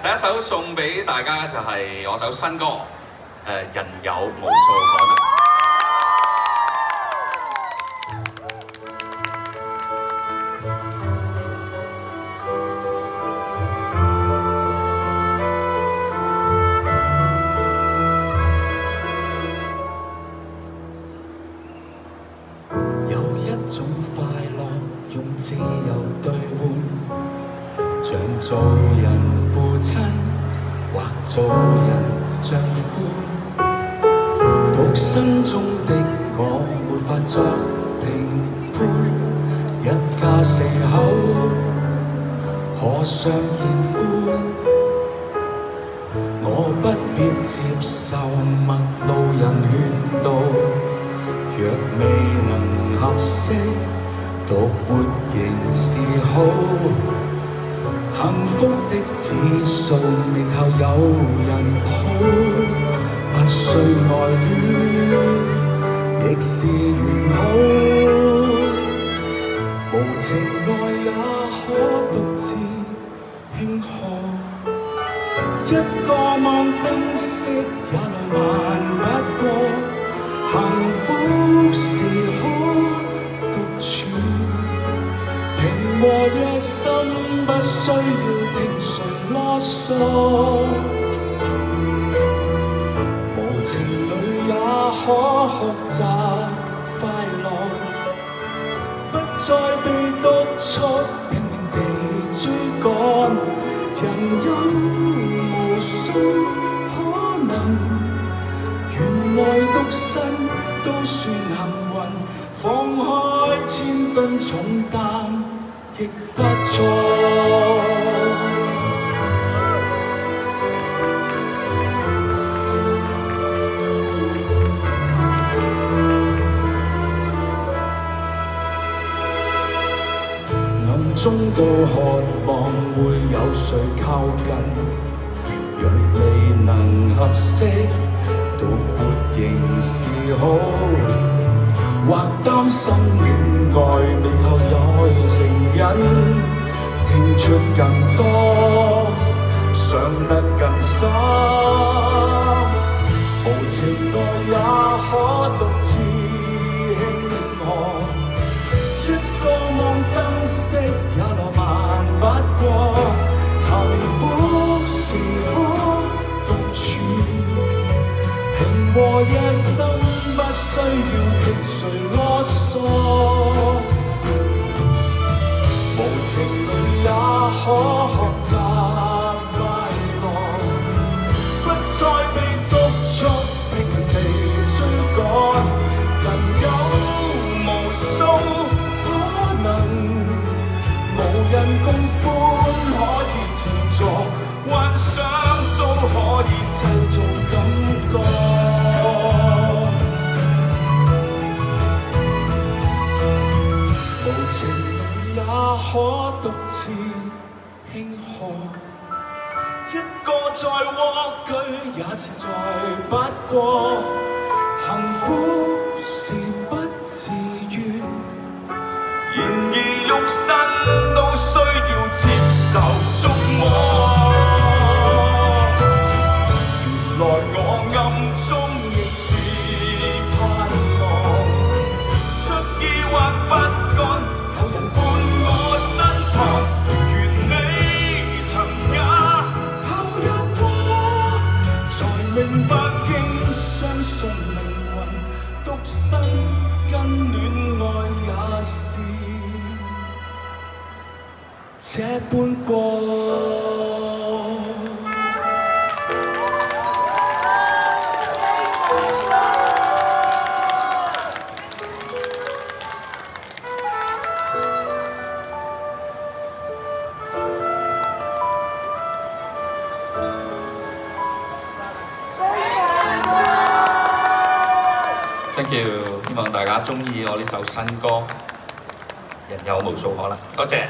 第一首送俾大家就係我首新歌，人有無數可能。有一種快樂用自由兌換，像做人父親或做人丈夫。獨身中的我沒法作評判，一家四口可相見歡。我不必接受陌路人勸導，若未能合適，獨活仍是好。幸福的指數未靠有人抱，不需愛戀，亦是完好。無情愛也可獨自慶賀，一個晚燈飾也浪漫不過。幸福時可獨處，平和夜深不需要聽誰囉嗦。無情侶也可學習快樂，不再被督促拼命地追趕。人有無數可能，原來獨身都算幸運，放開千噸重擔亦不錯。暗中都渴望會有誰靠近，若未能合適，獨活仍是好。或擔心戀愛未靠有成癮，聽出更多，想得更深。無情愛也可獨自慶賀，一個望燈飾也浪漫不過。幸福時可獨處，平和夜深不需要聽誰囉嗦。無情侶也可學習快樂，不再被督促拼命地追趕。人有無數可能，無人共歡可以自助，幻想都可以製造感覺。無情侶也可獨自慶賀，一個再蝸居也自在不過。幸福是不自願，然而肉身都需要接受觸摸。原來我暗中亦是盼望，失意或不甘，有人伴我身旁。願你曾也投入過，才明白應相信命運，獨身跟戀愛也是這般過。Thank you，希望大家鍾意我呢首新歌《人有無數可能》，多謝。